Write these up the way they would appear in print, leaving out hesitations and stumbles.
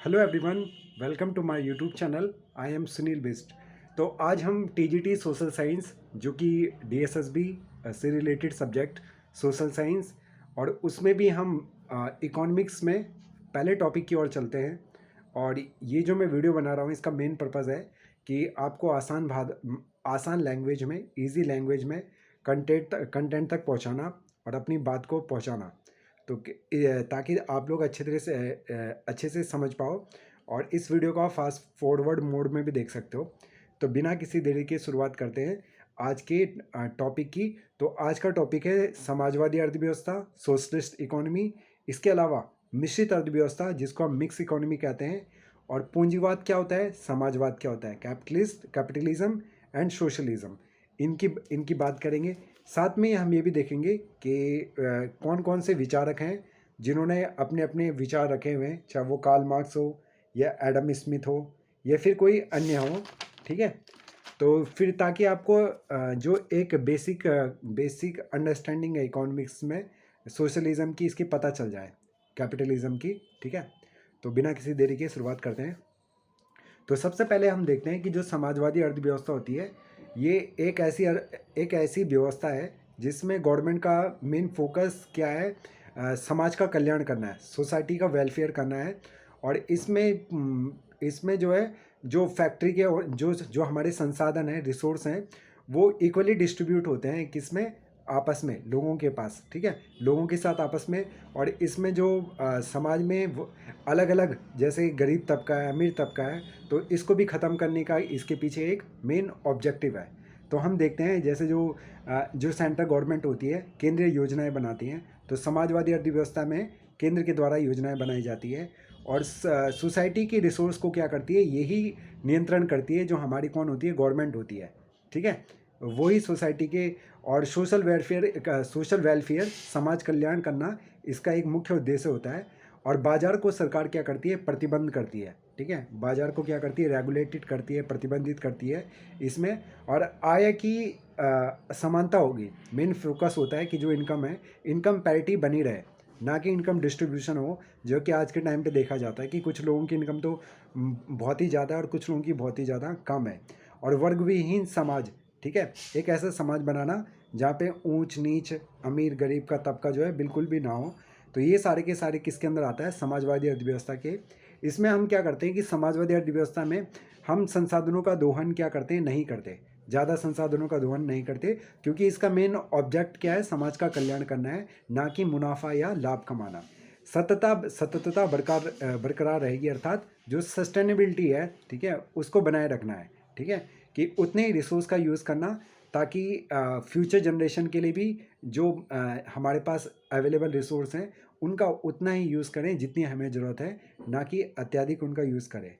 Hello everyone, welcome to my YouTube channel. I am Sunil Bisht. तो आज हम टीजीटी सोशल साइंस, जो कि डीएसएसबी से रिलेटेड सब्जेक्ट सोशल साइंस, और उसमें भी हम इकोनॉमिक्स में पहले टॉपिक की ओर चलते हैं। और ये जो मैं वीडियो बना रहा हूँ, इसका मेन पर्पज़ है कि आपको आसान लैंग्वेज में, इजी लैंग्वेज में कंटेंट तक पहुँचाना और अपनी बात को पहुँचाना। तो ताकि आप लोग अच्छे से समझ पाओ, और इस वीडियो को आप फास्ट फॉरवर्ड मोड में भी देख सकते हो। तो बिना किसी देरी के शुरुआत करते हैं आज के टॉपिक की। तो आज का टॉपिक है समाजवादी अर्थव्यवस्था, सोशलिस्ट इकोनॉमी। इसके अलावा मिश्रित अर्थव्यवस्था, जिसको हम मिक्स इकोनॉमी कहते हैं। और पूंजीवाद क्या होता है, समाजवाद क्या होता है, कैपिटलिज्म एंड सोशलिज्म, इनकी इनकी बात करेंगे। साथ में हम ये भी देखेंगे कि कौन कौन से विचारक हैं जिन्होंने अपने अपने विचार रखे हुए हैं, चाहे वो कार्ल मार्क्स हो या एडम स्मिथ हो या फिर कोई अन्य हो। ठीक है, तो फिर ताकि आपको जो एक बेसिक अंडरस्टैंडिंग है इकोनॉमिक्स में सोशलिज्म की, इसकी पता चल जाए, कैपिटलिज्म की। ठीक है, तो बिना किसी देरी के शुरुआत करते हैं। तो सबसे पहले हम देखते हैं कि जो समाजवादी अर्थव्यवस्था होती है, ये एक ऐसी व्यवस्था है जिसमें गवर्नमेंट का मेन फोकस क्या है, समाज का कल्याण करना है, सोसाइटी का वेलफेयर करना है। और इसमें जो है, जो फैक्ट्री के जो जो हमारे संसाधन हैं, रिसोर्स हैं, वो इक्वली डिस्ट्रीब्यूट होते हैं किसमें, आपस में, लोगों के पास। ठीक है, लोगों के साथ आपस में। और इसमें जो समाज में अलग अलग, जैसे गरीब तबका है, अमीर तबका है, तो इसको भी ख़त्म करने का इसके पीछे एक मेन ऑब्जेक्टिव है। तो हम देखते हैं, जैसे जो सेंट्रल गवर्नमेंट होती है, केंद्रीय योजनाएं बनाती हैं। तो समाजवादी अर्थव्यवस्था में केंद्र के द्वारा योजनाएं बनाई जाती है, और सोसाइटी की रिसोर्स को क्या करती है, यही नियंत्रण करती है, जो हमारी कौन होती है, गवर्नमेंट होती है। ठीक है, वही सोसाइटी के, और सोशल वेलफेयर, समाज कल्याण करना, इसका एक मुख्य उद्देश्य होता है। और बाजार को सरकार क्या करती है, प्रतिबंध करती है। ठीक है, बाजार को क्या करती है, रेगुलेटेड करती है, प्रतिबंधित करती है इसमें। और आय की समानता होगी, मेन फोकस होता है कि जो इनकम है, इनकम पैरिटी बनी रहे, ना कि इनकम डिस्ट्रीब्यूशन हो, जो कि आज के टाइम पे देखा जाता है कि कुछ लोगों की इनकम तो बहुत ही ज़्यादा है और कुछ लोगों की बहुत ही ज़्यादा कम है। और वर्ग विहीन समाज, ठीक है, एक ऐसा समाज बनाना जहाँ पे ऊंच नीच, अमीर गरीब का तबका जो है बिल्कुल भी ना हो। तो ये सारे के सारे किसके अंदर आता है, समाजवादी अर्थव्यवस्था के। इसमें हम क्या करते हैं कि समाजवादी अर्थव्यवस्था में हम संसाधनों का दोहन क्या करते हैं, नहीं करते, ज़्यादा संसाधनों का दोहन नहीं करते, क्योंकि इसका मेन ऑब्जेक्ट क्या है, समाज का कल्याण करना है, ना कि मुनाफा या लाभ कमाना। सततता बरकरार रहेगी, अर्थात जो सस्टेनेबिलिटी है, ठीक है, उसको बनाए रखना है। ठीक है, कि उतने ही रिसोर्स का यूज़ करना, ताकि फ्यूचर जनरेशन के लिए भी जो हमारे पास अवेलेबल रिसोर्स हैं, उनका उतना ही यूज़ करें जितनी हमें ज़रूरत है, ना कि अत्यधिक उनका यूज़ करें।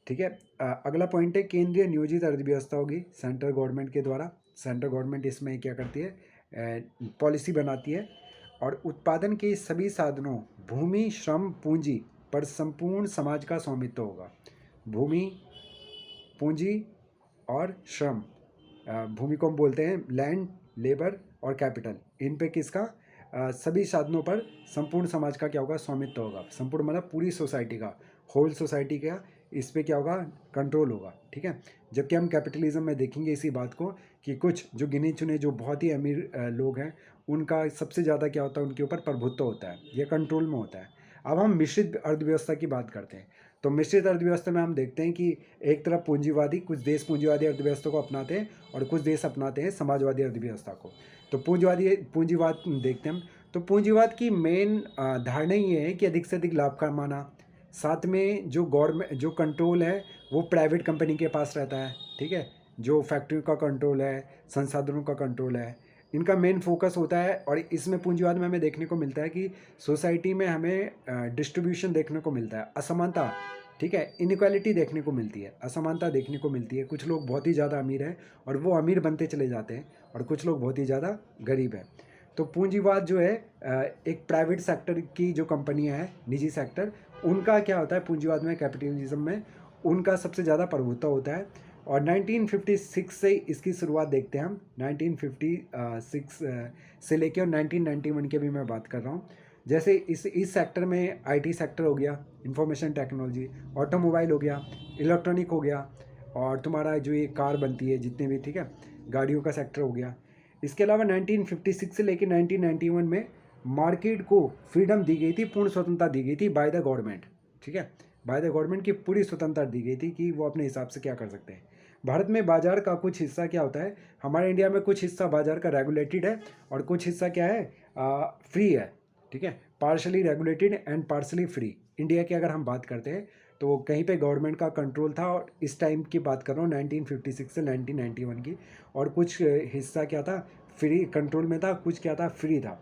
ठीक है, अगला पॉइंट है केंद्रीय नियोजित अर्थव्यवस्था होगी, सेंट्रल गवर्नमेंट के द्वारा। सेंट्रल गवर्नमेंट इसमें क्या करती है, पॉलिसी बनाती है, और उत्पादन के सभी साधनों, भूमि, श्रम, पूंजी पर संपूर्ण समाज का स्वामित्व होगा। भूमि, पूंजी और श्रम, भूमि को हम बोलते हैं लैंड, लेबर और कैपिटल। इन पे किसका, सभी साधनों पर संपूर्ण समाज का क्या होगा, स्वामित्व होगा। संपूर्ण मतलब पूरी सोसाइटी का, होल सोसाइटी का इस पे क्या होगा, कंट्रोल होगा। ठीक है, जबकि हम कैपिटलिज्म में देखेंगे इसी बात को, कि कुछ जो गिने चुने, जो बहुत ही अमीर लोग हैं, उनका सबसे ज़्यादा क्या होता है, उनके ऊपर प्रभुत्व होता है, यह कंट्रोल में होता है। अब हम मिश्रित अर्थव्यवस्था की बात करते हैं। तो मिश्रित अर्थव्यवस्था में हम देखते हैं कि एक तरफ पूंजीवादी, कुछ देश पूंजीवादी अर्थव्यवस्था को अपनाते हैं, और कुछ देश अपनाते हैं समाजवादी अर्थव्यवस्था को। तो पूंजीवाद देखते हैं हम। तो पूंजीवाद की मेन धारणा ये है कि अधिक से अधिक लाभ कमाना, साथ में जो गवर्नमेंट, जो कंट्रोल है, वो प्राइवेट कंपनी के पास रहता है। ठीक है, जो फैक्ट्री का कंट्रोल है, संसाधनों का कंट्रोल है, इनका मेन फोकस होता है। और इसमें पूंजीवाद में हमें देखने को मिलता है कि सोसाइटी में हमें डिस्ट्रीब्यूशन देखने को मिलता है, असमानता, ठीक है, इनइक्वालिटी देखने को मिलती है, असमानता देखने को मिलती है। कुछ लोग बहुत ही ज़्यादा अमीर हैं और वो अमीर बनते चले जाते हैं, और कुछ लोग बहुत ही ज़्यादा गरीब हैं। तो पूंजीवाद जो है, एक प्राइवेट सेक्टर की जो कंपनियां हैं, निजी सेक्टर, उनका क्या होता है पूंजीवाद में, कैपिटलिज्म में, उनका सबसे ज़्यादा प्रभुत्व होता है। और 1956 से इसकी शुरुआत देखते हैं हम। 1956 से लेकर 1991 की भी मैं बात कर रहा हूँ। जैसे इस सेक्टर में आईटी सेक्टर हो गया, इंफॉर्मेशन टेक्नोलॉजी, ऑटोमोबाइल हो गया, इलेक्ट्रॉनिक हो गया, और तुम्हारा जो ये कार बनती है जितने भी, ठीक है, गाड़ियों का सेक्टर हो गया। इसके अलावा 1956 से लेकर 1991 में मार्केट को फ्रीडम दी गई थी, पूर्ण स्वतंत्रता दी गई थी बाय द गवर्नमेंट, ठीक है, बाय द गवर्नमेंट की पूरी स्वतंत्रता दी गई थी कि वो अपने हिसाब से क्या कर सकते हैं। भारत में बाजार का कुछ हिस्सा क्या होता है, हमारे इंडिया में कुछ हिस्सा बाजार का रेगुलेटेड है और कुछ हिस्सा क्या है, फ्री है, ठीक है, partially regulated and partially free. India की अगर हम बात करते हैं तो कहीं पे गवर्नमेंट का कंट्रोल था, और इस टाइम की बात कर रहा हूँ 1956 से 1991 की, और कुछ हिस्सा क्या था, फ्री कंट्रोल में था, कुछ क्या था, फ्री था।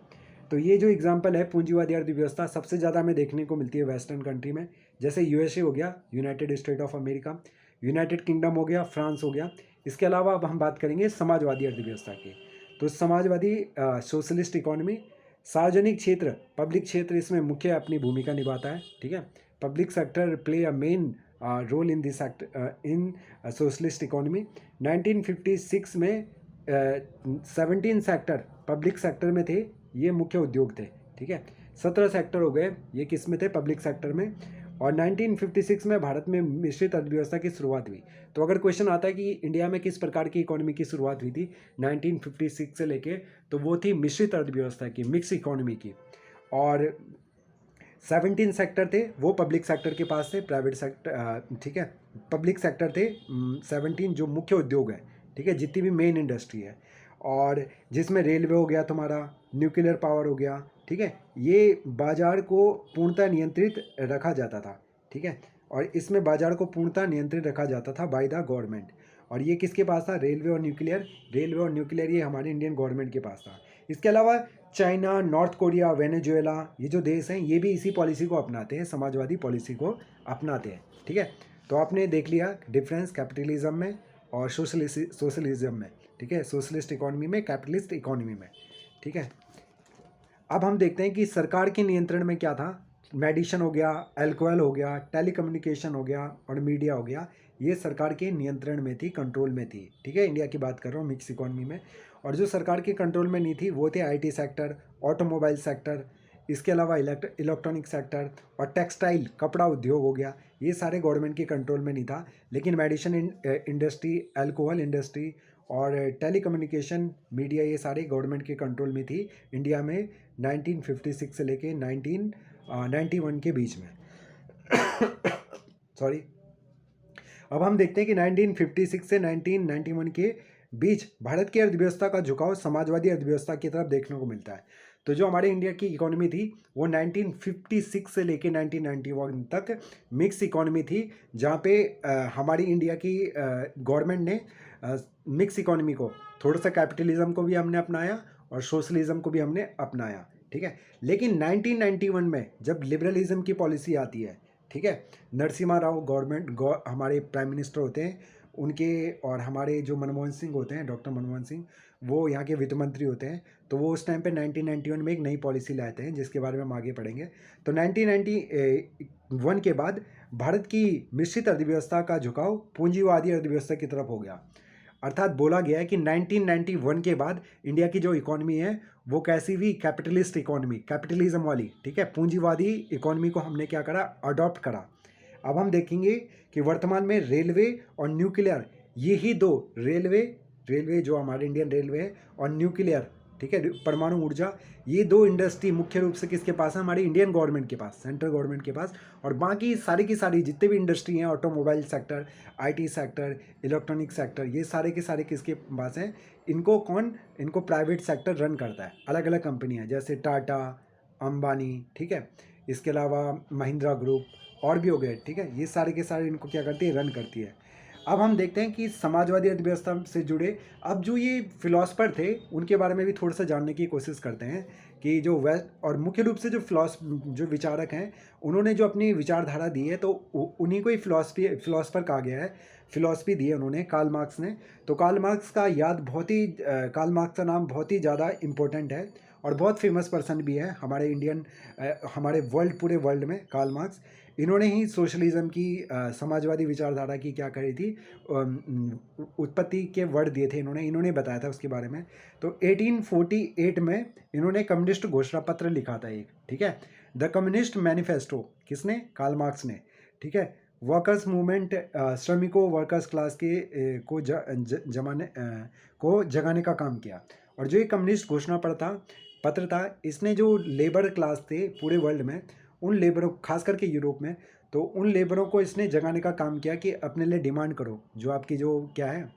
तो ये जो एग्जांपल है पूंजीवादी अर्थव्यवस्था सबसे ज़्यादा हमें देखने को मिलती है वेस्टर्न कंट्री में, जैसे यूएसए हो गया, United state of America, United kingdom हो गया, फ्रांस हो गया। इसके अलावा अब हम बात करेंगे समाजवादी अर्थव्यवस्था की। तो समाजवादी सोशलिस्ट इकोनॉमी, सार्वजनिक क्षेत्र, पब्लिक क्षेत्र इसमें मुख्य अपनी भूमिका निभाता है, ठीक है। Public sector play a main role in this sector in socialist economy. 1956 में 17 सेक्टर पब्लिक सेक्टर में थे, ये मुख्य उद्योग थे, ठीक है। 17 सेक्टर हो गए, ये किस में थे, पब्लिक सेक्टर में। और 1956 में भारत में मिश्रित अर्थव्यवस्था की शुरुआत हुई। तो अगर क्वेश्चन आता है कि इंडिया में किस प्रकार की इकोनॉमी की शुरुआत हुई थी 1956 से लेके, तो वो थी मिश्रित अर्थव्यवस्था की, मिक्स इकोनॉमी की। और 17 सेक्टर थे वो पब्लिक सेक्टर के पास थे, प्राइवेट सेक्टर, ठीक है, पब्लिक सेक्टर थे 17 जो मुख्य उद्योग है, ठीक है, जितनी भी मेन इंडस्ट्री है, और जिसमें रेलवे हो गया, तुम्हारा न्यूक्लियर पावर हो गया, ठीक है, ये बाजार को पूर्णतः नियंत्रित रखा जाता था, ठीक है, और इसमें बाजार को पूर्णतः नियंत्रित रखा जाता था बाय द गवर्नमेंट। और ये किसके पास था, रेलवे और न्यूक्लियर, रेलवे और न्यूक्लियर ये हमारे इंडियन गवर्नमेंट के पास था। इसके अलावा चाइना, नॉर्थ कोरिया, वेनेजुएला, ये जो देश हैं ये भी इसी पॉलिसी को अपनाते हैं, समाजवादी पॉलिसी को अपनाते हैं, ठीक है। तो आपने देख लिया डिफरेंस कैपिटलिज्म में और सोशलिज्म में, ठीक है, सोशलिस्ट इकोनॉमी में, कैपिटलिस्ट इकोनॉमी में, ठीक है। अब हम देखते हैं कि सरकार के नियंत्रण में क्या था। मेडिसिन हो गया, अल्कोहल हो गया, टेलीकम्युनिकेशन हो गया और मीडिया हो गया, ये सरकार के नियंत्रण में थी, कंट्रोल में थी, ठीक है। इंडिया की बात कर रहा हूँ मिक्स इकोनॉमी में। और जो सरकार के कंट्रोल में नहीं थी वो थे आईटी सेक्टर, ऑटोमोबाइल सेक्टर, इसके अलावा इलेक्ट्रॉनिक सेक्टर और टेक्सटाइल, कपड़ा उद्योग हो गया, ये सारे गवर्नमेंट के कंट्रोल में नहीं था। लेकिन मेडिसिन इंडस्ट्री, अल्कोहल इंडस्ट्री और टेलीकम्युनिकेशन, मीडिया, ये सारे गवर्नमेंट के कंट्रोल में थी इंडिया में 1956 से लेके 1991 के बीच में। सॉरी। अब हम देखते हैं कि 1956 से 1991 के बीच भारत की अर्थव्यवस्था का झुकाव समाजवादी अर्थव्यवस्था की तरफ देखने को मिलता है। तो जो हमारे इंडिया की इकोनॉमी थी वो 1956 से लेके 1991 तक मिक्स इकोनॉमी थी, जहाँ पे हमारी इंडिया की गवर्नमेंट ने मिक्स इकोनॉमी को, थोड़ा सा कैपिटलिज्म को भी हमने अपनाया और सोशलिज्म को भी हमने अपनाया, ठीक है। लेकिन 1991 में जब लिबरलिज्म की पॉलिसी आती है, ठीक है, नरसिम्हा राव हमारे प्राइम मिनिस्टर होते हैं उनके, और हमारे जो मनमोहन सिंह होते हैं, डॉक्टर मनमोहन सिंह, वो यहाँ के वित्त मंत्री होते हैं। तो वो उस टाइम पे 1991 में एक नई पॉलिसी लाते हैं जिसके बारे में हम आगे पढ़ेंगे। तो 1991 के बाद भारत की मिश्रित अर्थव्यवस्था का झुकाव पूंजीवादी अर्थव्यवस्था की तरफ हो गया। अर्थात बोला गया है कि 1991 के बाद इंडिया की जो इकोनॉमी है वो कैसी हुई, कैपिटलिस्ट इकोनॉमी, कैपिटलिज्म वाली, ठीक है, पूंजीवादी इकोनॉमी को हमने क्या करा, अडॉप्ट करा। अब हम देखेंगे कि वर्तमान में रेलवे और न्यूक्लियर, यही दो, रेलवे जो हमारे इंडियन रेलवे है, और न्यूक्लियर, ठीक है, परमाणु ऊर्जा, ये दो इंडस्ट्री मुख्य रूप से किसके पास है, हमारी इंडियन गवर्नमेंट के पास, सेंट्रल गवर्नमेंट के पास। और बाकी सारी की सारी जितने भी इंडस्ट्री हैं, automobile sector, IT sector, electronic sector, ये सारे के सारे किसके पास हैं, इनको प्राइवेट सेक्टर रन करता है। अलग अलग कंपनियाँ जैसे टाटा, अंबानी, ठीक है, इसके अलावा महिंद्रा ग्रुप और भी हो गए, ठीक है, ये सारे के सारे इनको क्या करती है, रन करती है। अब हम देखते हैं कि समाजवादी अर्थव्यवस्था से जुड़े अब जो ये फिलोसफर थे उनके बारे में भी थोड़ा सा जानने की कोशिश करते हैं कि जो वेस्ट, और मुख्य रूप से जो विचारक हैं उन्होंने जो अपनी विचारधारा दी है तो उन्हीं को ही फिलोसफर कहा गया है, फिलोसफी दी है उन्होंने, कार्ल मार्क्स ने। तो कार्ल मार्क्स का नाम बहुत ही ज़्यादा इम्पोर्टेंट है और बहुत फेमस पर्सन भी है हमारे इंडियन हमारे वर्ल्ड पूरे वर्ल्ड में, कार्ल मार्क्स। इन्होंने ही सोशलिज्म की समाजवादी विचारधारा की क्या करी थी, उत्पत्ति के वर्ड दिए थे इन्होंने बताया था उसके बारे में। तो 1848 में इन्होंने कम्युनिस्ट घोषणा पत्र लिखा था एक, ठीक है, द कम्युनिस्ट मैनिफेस्टो। किसने? कार्ल मार्क्स ने, ठीक है। वर्कर्स मूवमेंट, श्रमिकों वर्कर्स क्लास के को जगाने का काम किया। और जो ये कम्युनिस्ट घोषणा पत्र था, इसने जो लेबर क्लास थे पूरे वर्ल्ड में, उन लेबरों, खास करके यूरोप में, तो उन लेबरों को इसने जगाने का काम किया कि अपने लिए डिमांड करो, जो आपकी जो क्या है,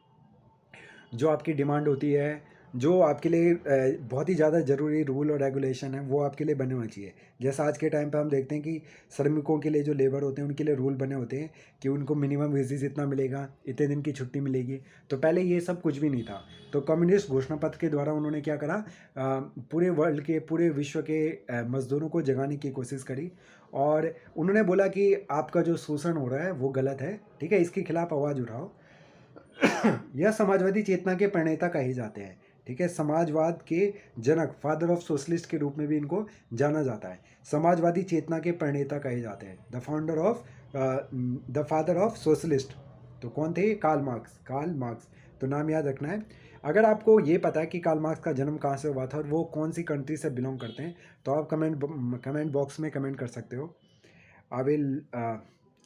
जो आपकी डिमांड होती है, जो आपके लिए बहुत ही ज़्यादा ज़रूरी रूल और रेगुलेशन है, वो आपके लिए बने होने चाहिए। जैसा आज के टाइम पे हम देखते हैं कि श्रमिकों के लिए जो लेबर होते हैं उनके लिए रूल बने होते हैं कि उनको मिनिमम वेजेस इतना मिलेगा, इतने दिन की छुट्टी मिलेगी। तो पहले ये सब कुछ भी नहीं था। तो कम्युनिस्ट घोषणा पत्र के द्वारा उन्होंने क्या करा, पूरे वर्ल्ड के, पूरे विश्व के मज़दूरों को जगाने की कोशिश करी। और उन्होंने बोला कि आपका जो शोषण हो रहा है वो गलत है, ठीक है, इसके खिलाफ आवाज़ उठाओ। यह समाजवादी चेतना के प्रणेता कहे जाते हैं, ठीक है। समाजवाद के जनक, फादर ऑफ सोशलिस्ट के रूप में भी इनको जाना जाता है। समाजवादी चेतना के प्रणेता कहे जाते हैं, द फादर ऑफ सोशलिस्ट। तो कौन थे? Karl Marx, Karl Marx. तो नाम याद रखना है। अगर आपको ये पता है कि कार्ल मार्क्स का जन्म कहाँ से हुआ था और वो कौन सी कंट्री से बिलोंग करते हैं, तो आप कमेंट बॉक्स में कमेंट कर सकते हो। I will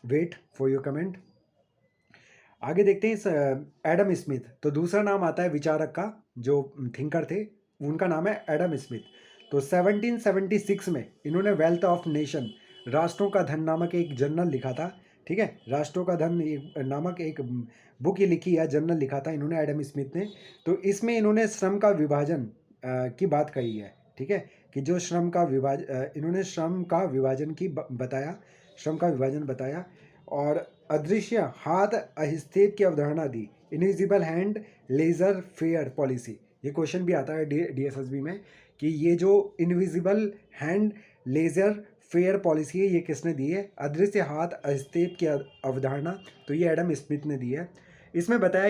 wait for your comment. आगे देखते हैं एडम स्मिथ। तो दूसरा नाम आता है विचारक का, जो थिंकर थे, उनका नाम है एडम स्मिथ। तो 1776 में इन्होंने वेल्थ ऑफ नेशन, राष्ट्रों का धन नामक एक जर्नल लिखा था, ठीक है। राष्ट्रों का धन नामक एक बुक ही लिखी है, जर्नल लिखा था इन्होंने, एडम स्मिथ ने। तो इसमें इन्होंने श्रम का विभाजन की बात कही है, ठीक है, कि जो श्रम का इन्होंने श्रम का विभाजन की बताया, श्रम का विभाजन बताया। और अदृश्य हाथ हस्तक्षेप की अवधारणा दी, invisible hand laissez faire policy. ये क्वेश्चन भी आता है डीएसएसबी में कि ये जो invisible hand laissez faire policy है ये किसने दी है? अदृश्य हाथ हस्तक्षेप की अवधारणा, तो ये एडम स्मिथ ने दी है। इसमें बताया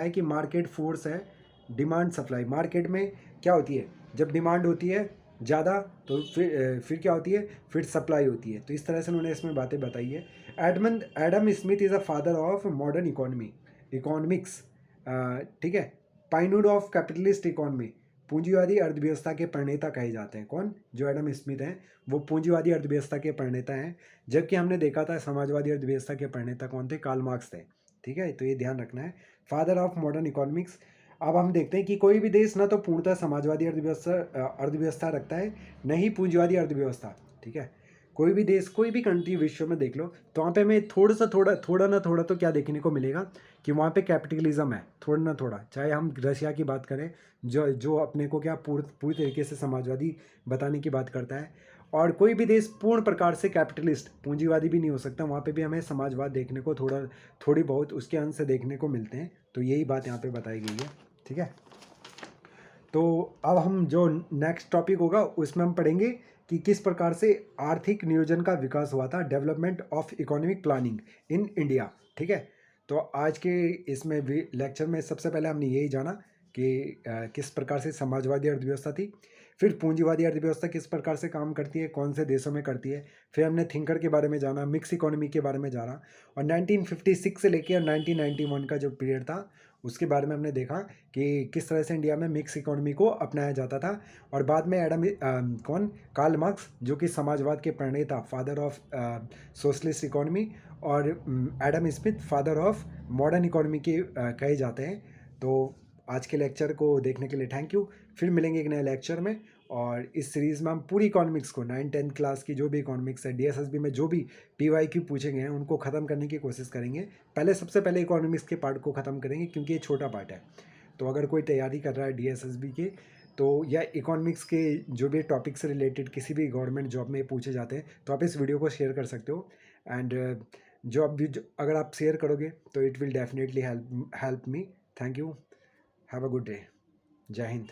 कि मार्केट फोर्स है, डिमांड सप्लाई। मार्केट में क्या होती है? जब डिमांड होती है ज़्यादा तो फिर क्या होती है? फिर सप्लाई होती है। तो इस तरह से उन्होंने इसमें बातें बताई है। Adam Smith is a father of modern economics, ठीक है। पाइनवुड ऑफ कैपिटलिस्ट इकोनॉमी, पूंजीवादी अर्थव्यवस्था के प्रणेता कहे जाते हैं। कौन? जो एडम स्मिथ हैं वो पूंजीवादी अर्थव्यवस्था के प्रणेता हैं, जबकि हमने देखा था समाजवादी अर्थव्यवस्था के प्रणेता कौन थे? कार्ल मार्क्स थे, ठीक है। तो ये ध्यान रखना है, फादर ऑफ मॉडर्न इकोनॉमिक्स। अब हम देखते हैं कि कोई भी देश ना तो पूर्णतः समाजवादी अर्थव्यवस्था रखता है, न ही पूंजीवादी अर्थव्यवस्था, ठीक है। कोई भी देश, कोई भी कंट्री विश्व में देख लो, तो वहाँ पे हमें थोड़ा ना थोड़ा तो क्या देखने को मिलेगा कि वहाँ पे कैपिटलिज्म है, थोड़ा ना थोड़ा। चाहे हम रशिया की बात करें, जो अपने को क्या पूरी तरीके से समाजवादी बताने की बात करता है, और कोई भी देश पूर्ण प्रकार से कैपिटलिस्ट, पूंजीवादी भी नहीं हो सकता, वहाँ पे भी हमें समाजवाद देखने को थोड़ी बहुत उसके अंश से देखने को मिलते हैं। तो यही बात यहाँ पे बताई गई है, ठीक है। तो अब हम जो नेक्स्ट टॉपिक होगा उसमें हम पढ़ेंगे कि किस प्रकार से आर्थिक नियोजन का विकास हुआ था, development of economic planning in India, ठीक है। तो आज के इसमें भी लेक्चर में सबसे पहले हमने यही जाना कि किस प्रकार से समाजवादी अर्थव्यवस्था थी, फिर पूंजीवादी अर्थव्यवस्था किस प्रकार से काम करती है, कौन से देशों में करती है, फिर हमने थिंकर के बारे में जाना, मिक्स इकोनॉमी के बारे में जाना, और 1956 से लेकर 1991 का जो पीरियड था उसके बारे में हमने देखा कि किस तरह से इंडिया में मिक्स इकोनॉमी को अपनाया जाता था। और बाद में कार्ल मार्क्स, जो कि समाजवाद के प्रणेता, फादर ऑफ सोशलिस्ट इकोनॉमी, और Adam Smith, father of modern economy के कहे जाते हैं। तो आज के लेक्चर को देखने के लिए थैंक यू। फिर मिलेंगे एक नए लेक्चर में, और इस सीरीज़ में हम पूरी इकोनॉमिक्स को, 9-10 क्लास की जो भी इकोनॉमिक्स है, डीएसएसबी में जो भी पीवाईक्यू पूछे गए हैं उनको ख़त्म करने की कोशिश करेंगे। सबसे पहले इकोनॉमिक्स के पार्ट को ख़त्म करेंगे क्योंकि ये छोटा पार्ट है। तो अगर कोई तैयारी कर रहा है डीएसएसबी के, तो या इकोनॉमिक्स के जो भी टॉपिक से रिलेटेड किसी भी गवर्नमेंट जॉब में पूछे जाते हैं, तो आप इस वीडियो को शेयर कर सकते हो। एंड अगर आप शेयर करोगे तो it will definitely help me. Thank you, have a good day, जय हिंद।